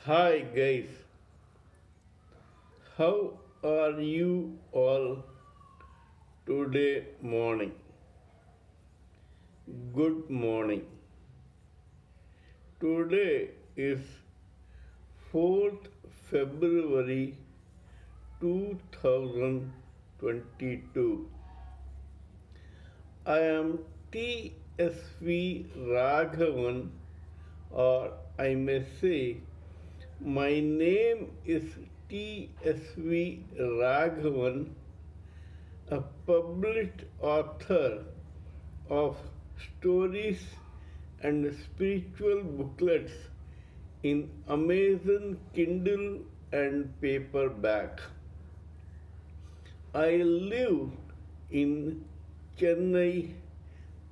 Hi guys, how are you all today morning? Good morning. Today is 4th February 2022. I am TSV Raghavan, or I may say my name is TSV Raghavan, a published author of stories and spiritual booklets in Amazon Kindle and paperback. I live in Chennai,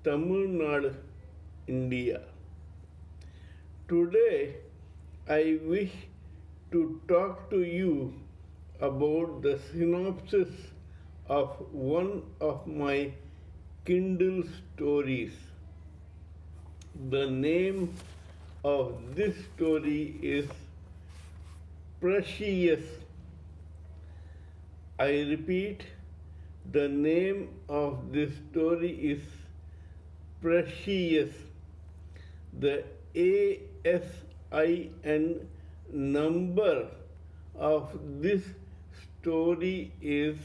Tamil Nadu, India. Today, I wish to talk to you about the synopsis of one of my Kindle stories. The name of this story is Precious. I repeat, the name of this story is Precious. The ASIN number of this story is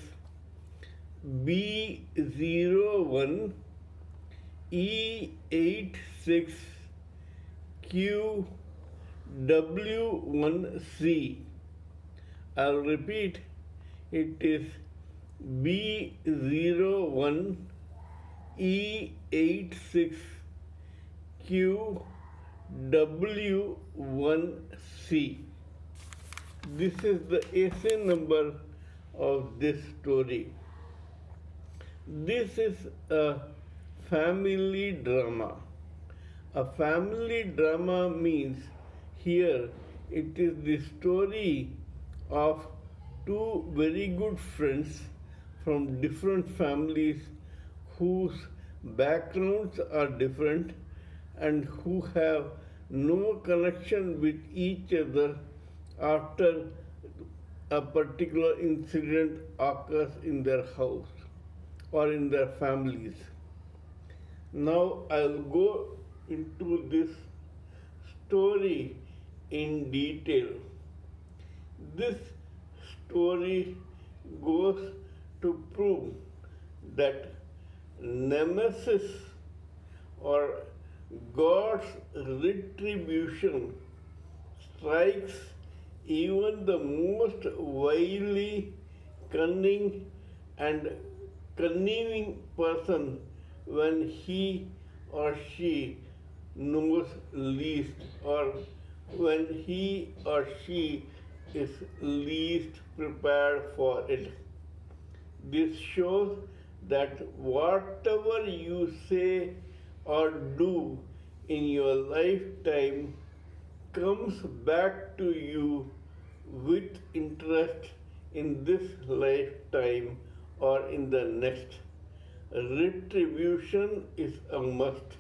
B01E86QW1C. I'll repeat, it is B01E86QW1C. This is the ASIN number of this story. This is a family drama. A family drama means here it is the story of two very good friends from different families whose backgrounds are different and who have no connection with each other after a particular incident occurs in their house or in their families. Now I'll go into this story in detail. This story goes to prove that nemesis or God's retribution strikes even the most wily, cunning, and conniving person when he or she knows least, or when he or she is least prepared for it. This shows that whatever you say or do in your lifetime comes back to you with interest in this lifetime or in the next. Retribution is a must.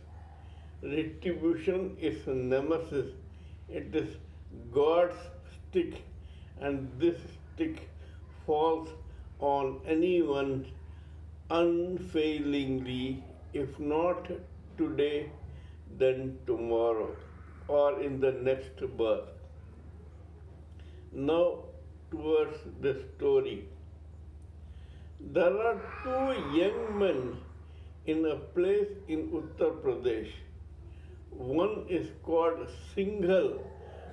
Retribution is a nemesis. It is God's stick, and this stick falls on anyone unfailingly, if not today, then tomorrow, or in the next birth. Now, towards the story. There are two young men in a place in Uttar Pradesh. One is called Singhal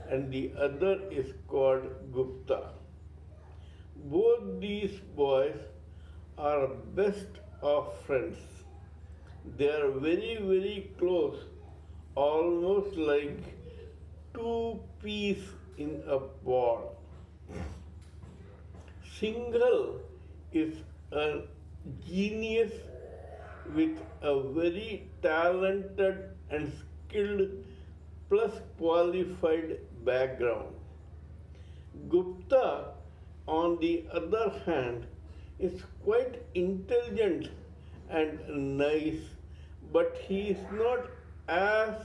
and the other is called Gupta. Both these boys are best of friends. They are very, very close, almost like two peas in a pod. Singhal is a genius with a very talented and skilled plus qualified background. Gupta, on the other hand, is quite intelligent and nice, but he is not as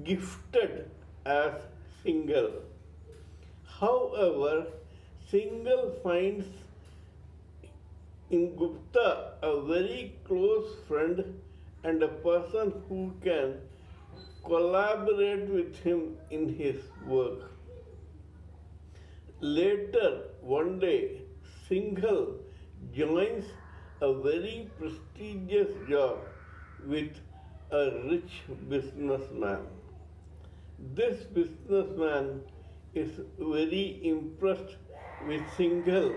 gifted as Singhal. However, Singhal finds in Gupta a very close friend and a person who can collaborate with him in his work. Later, one day, Singhal joins a very prestigious job with a rich businessman. This businessman is very impressed with Singhal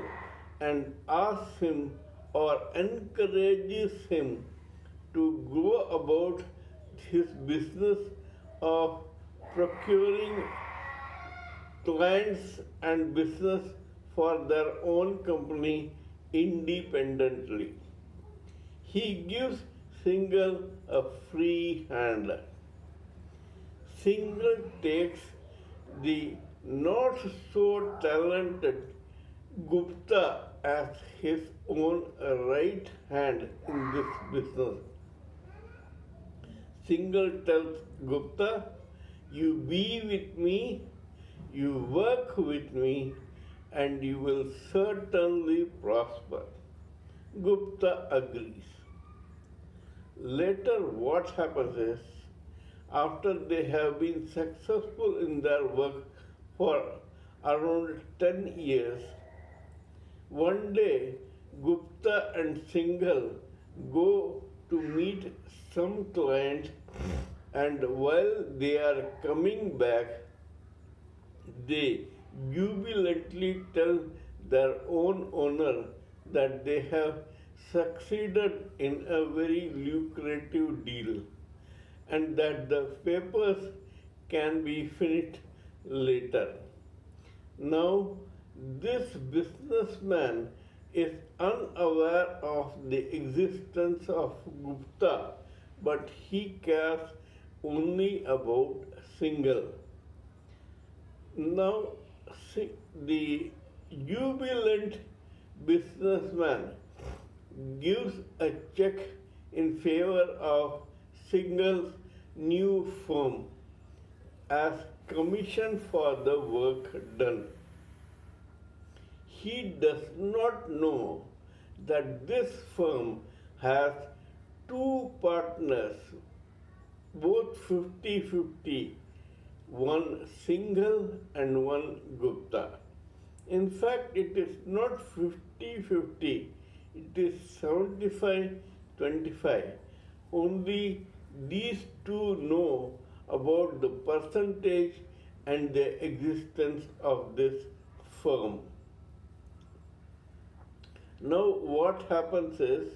and asks him or encourages him to go about his business of procuring clients and business for their own company independently. He gives Singhal a free hand. Singhal takes the not so talented Gupta as his own right hand in this business. Singhal tells Gupta, "You be with me, you work with me, and you will certainly prosper." Gupta agrees. Later, what happens is, after they have been successful in their work for around 10 years, one day Gupta and Singhal go to meet some client, and while they are coming back, they jubilantly tell their own owner that they have succeeded in a very lucrative deal and that the papers can be finished later. Now, this businessman is unaware of the existence of Gupta, but he cares only about Singhal. Now, the jubilant businessman gives a check in favor of Singhal's new firm as commission for the work done. He does not know that this firm has two partners, both 50-50, one Singhal and one Gupta. In fact, it is not 50-50, it is 75-25. Only these two know about the percentage and the existence of this firm. Now, what happens is,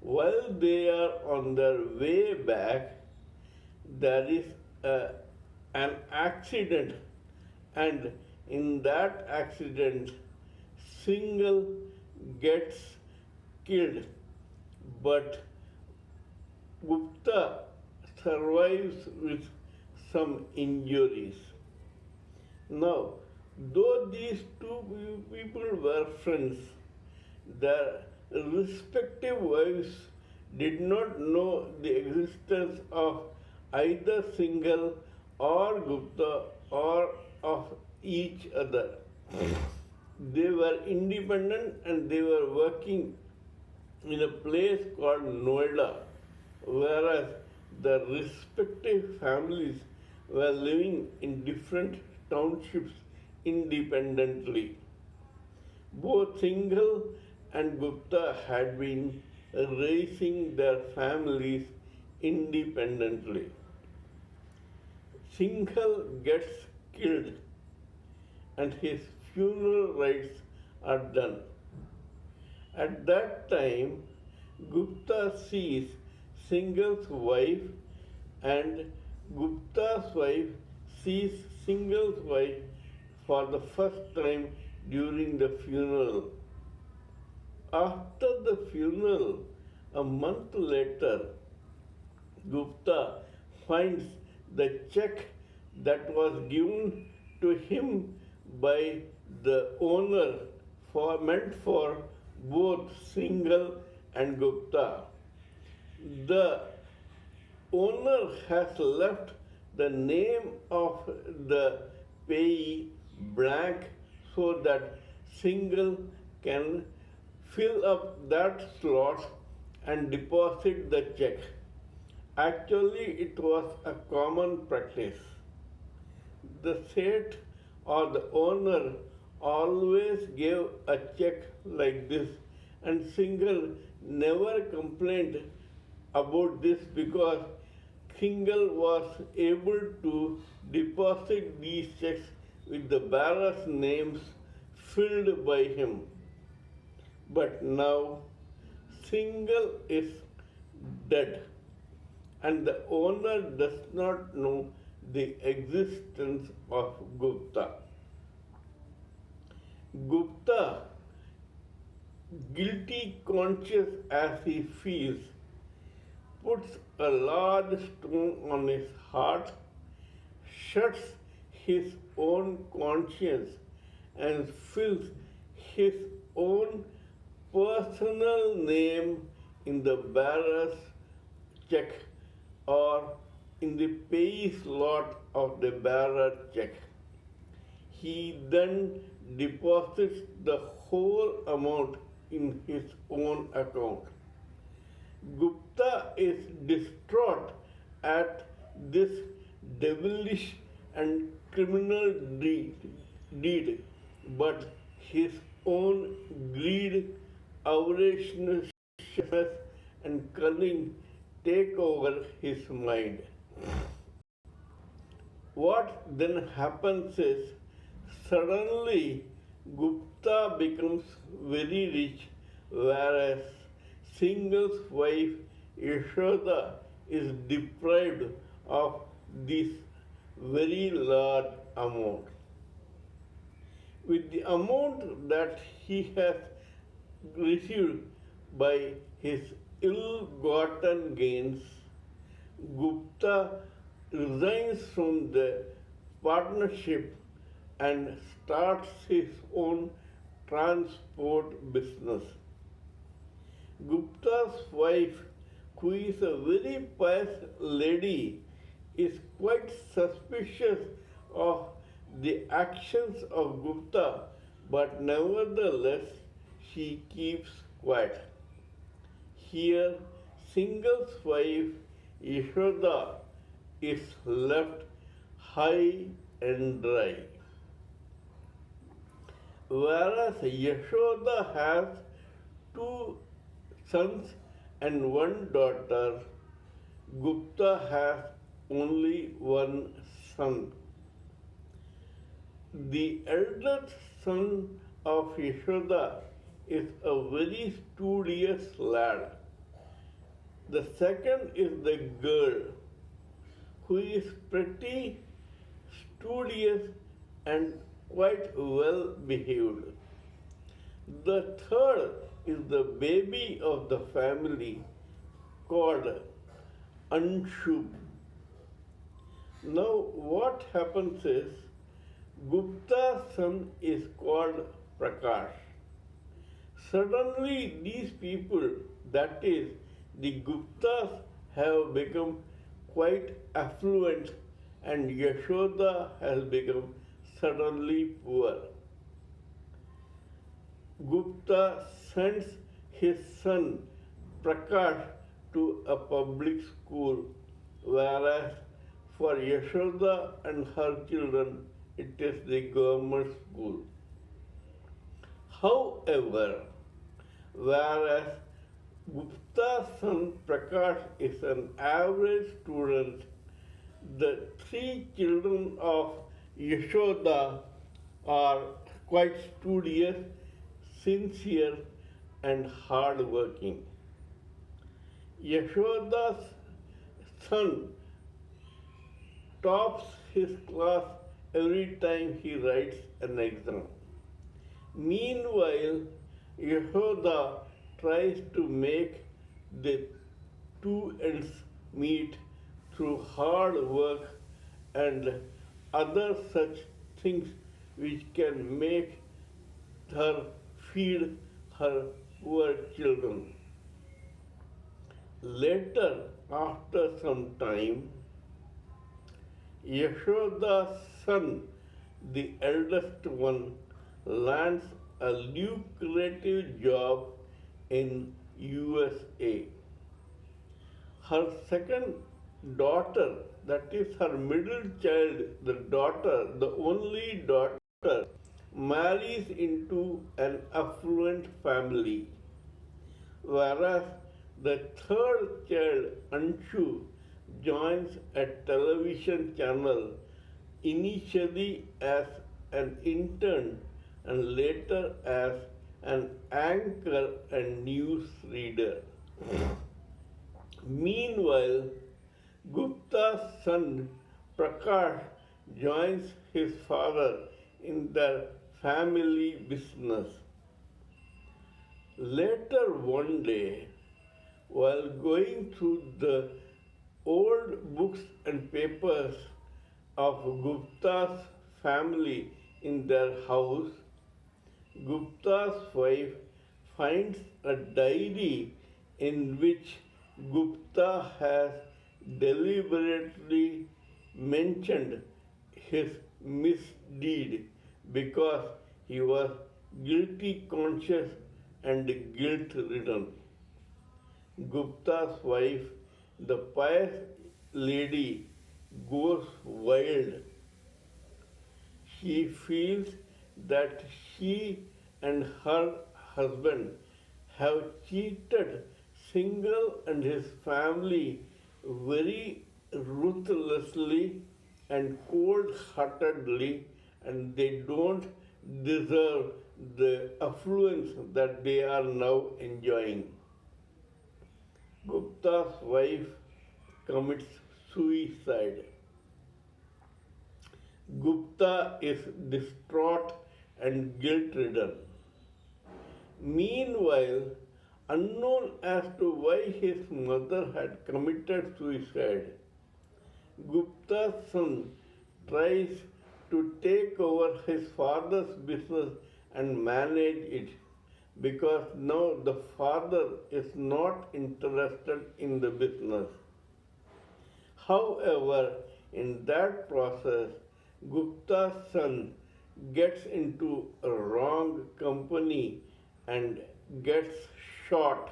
while they are on their way back, there is an accident, and in that accident, Singhal gets killed, but Gupta survives with some injuries. Now, though these two people were friends, their respective wives did not know the existence of either Singhal or Gupta or of each other. They were independent and they were working in a place called Noida, whereas the respective families were living in different townships independently. Both Singhal and Gupta had been raising their families independently. Singhal gets killed and his funeral rites are done. At that time, Gupta sees Singhal's wife and Gupta's wife sees Singhal's wife for the first time during the funeral. After the funeral, a month later, Gupta finds the check that was given to him by the owner meant for both Singhal and Gupta. The owner has left the name of the payee blank so that single can fill up that slot and deposit the check. Actually, it was a common practice. The Seth or the owner always gave a check like this, and Single never complained about this because Single was able to deposit these checks with the bearer's names filled by him. But now Single is dead and the owner does not know the existence of Gupta. Gupta, guilty conscious as he feels, puts a large stone on his heart, shuts his own conscience, and fills his own personal name in the bearer's check or in the pay slot of the bearer check. He then deposits the whole amount in his own account. Gupta is distraught at this devilish and criminal deed, but his own greed, avarice, and cunning take over his mind. What then happens is suddenly Gupta becomes very rich, whereas Single's wife Yashoda is deprived of this very large amount. With the amount that he has received by his ill-gotten gains, Gupta resigns from the partnership and starts his own transport business. Gupta's wife, who is a very pious lady, is quite suspicious of the actions of Gupta, but nevertheless she keeps quiet. Here, Single's wife Yashoda is left high and dry. Whereas Yashoda has two sons and one daughter, Gupta has only one son. The eldest son of Yashoda is a very studious lad. The second is the girl, who is pretty, studious, and quite well behaved. The third is the baby of the family called Anshu. Now, what happens is Gupta's son is called Prakash. Suddenly, these people, that is, the Guptas, have become quite affluent and Yashoda has become suddenly poor. Gupta sends his son Prakash to a public school, whereas for Yashoda and her children it is the government school. However, whereas Gupta's son Prakash is an average student, the three children of Yashoda are quite studious, sincere, and hardworking. Yashoda's son tops his class every time he writes an exam. Meanwhile, Yashoda tries to make the two ends meet through hard work and other such things which can make her feed her poor children. Later, after some time, Yashoda's son the eldest one lands a lucrative job in USA. Her second daughter, that is her middle child, the daughter, the only daughter, marries into an affluent family, whereas the third child, Anshu, joins a television channel initially as an intern and later as an anchor and news reader. Meanwhile, Gupta's son Prakash joins his father in their family business. Later one day, while going through the old books and papers of Gupta's family in their house, Gupta's wife finds a diary in which Gupta has deliberately mentioned his misdeed because he was guilty conscious and guilt ridden. Gupta's wife, the pious lady, goes wild. She feels that she and her husband have cheated Singhal and his family very ruthlessly and cold heartedly, and they don't deserve the affluence that they are now enjoying. Gupta's wife commits suicide. Gupta is distraught and guilt ridden. Meanwhile, unknown as to why his mother had committed suicide, Gupta's son tries to take over his father's business and manage it because now the father is not interested in the business. However, in that process, Gupta's son gets into a wrong company and gets shot.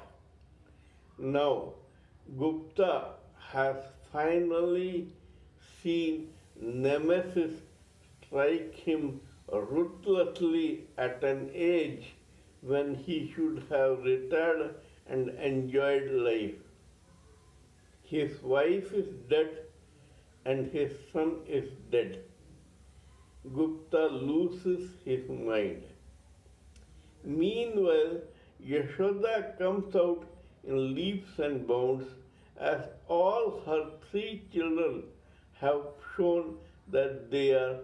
Now, Gupta has finally seen Nemesis strike him ruthlessly at an age when he should have retired and enjoyed life. His wife is dead and his son is dead. Gupta loses his mind. Meanwhile, Yashoda comes out in leaps and bounds as all her three children have shown that they are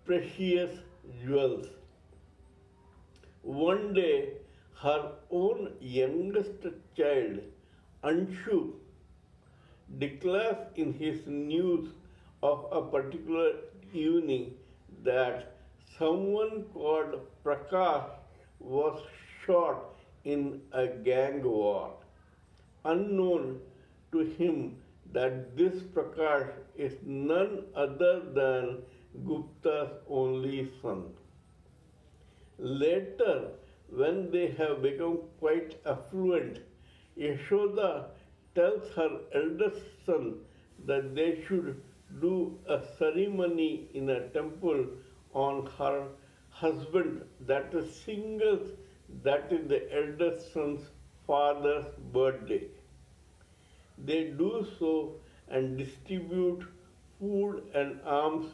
precious jewels. One day, her own youngest child, Anshu, declares in his news of a particular evening that someone called Prakash was shot in a gang war. Unknown to him that this Prakash is none other than Gupta's only son. Later, when they have become quite affluent, Yashoda tells her eldest son that they should do a ceremony in a temple on her husband, that is Singhal's, that is the eldest son's father's birthday. They do so and distribute food and alms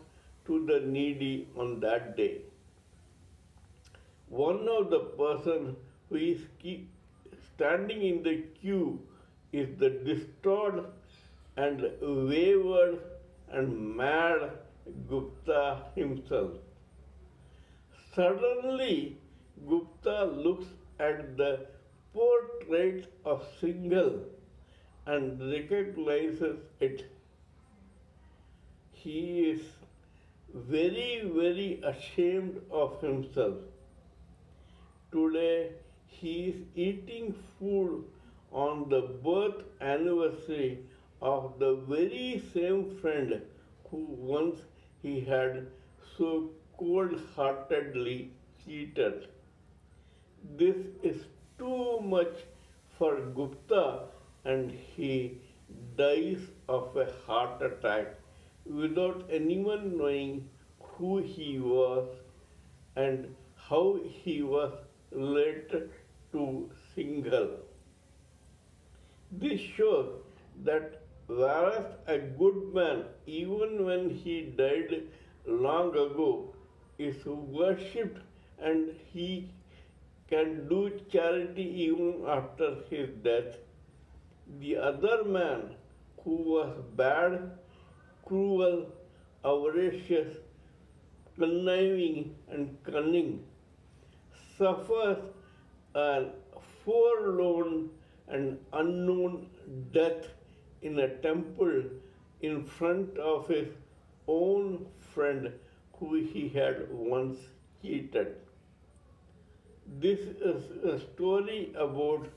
to the needy on that day. One of the person who is standing in the queue is the distraught and wayward and mad Gupta himself. Suddenly, Gupta looks at the portrait of Singhal and recognizes it. He is very, very ashamed of himself. Today, he is eating food on the birth anniversary of the very same friend who once he had so cold-heartedly cheated. This is too much for Gupta, and he dies of a heart attack without anyone knowing who he was and how he was related to Singhal. This shows that whereas a good man, even when he died long ago, is worshipped and he can do charity even after his death, the other man who was bad, cruel, avaricious, conniving, and cunning suffers a forlorn and unknown death in a temple in front of his own friend who he had once cheated. This is a story about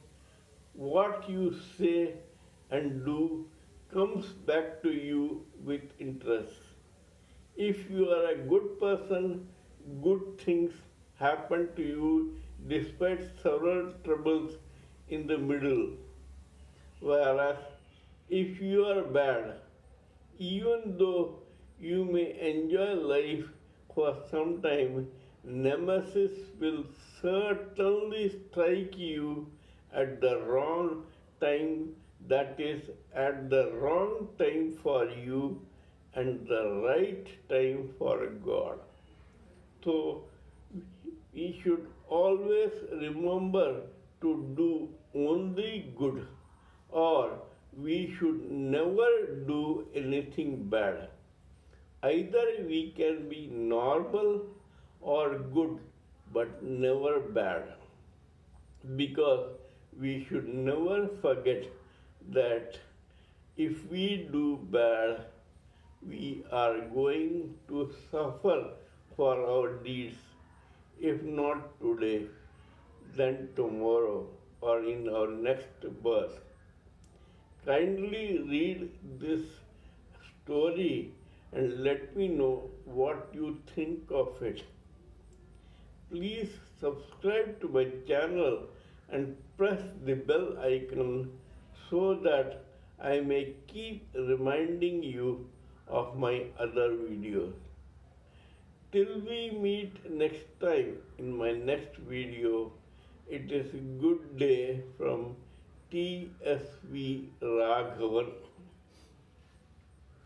what you say and do comes back to you with interest. If you are a good person, good things happen to you despite several troubles in the middle. Whereas if you are bad, even though you may enjoy life for some time, Nemesis will certainly strike you at the wrong time, that is, at the wrong time for you and the right time for God. So, we should always remember to do only good, or we should never do anything bad. Either we can be normal or good, but never bad. Because we should never forget that if we do bad, we are going to suffer for our deeds, if not today, then tomorrow or in our next birth. Kindly read this story and let me know what you think of it. Please subscribe to my channel and press the bell icon so that I may keep reminding you of my other videos. Till we meet next time in my next video, it is a good day from TSV Raghavan.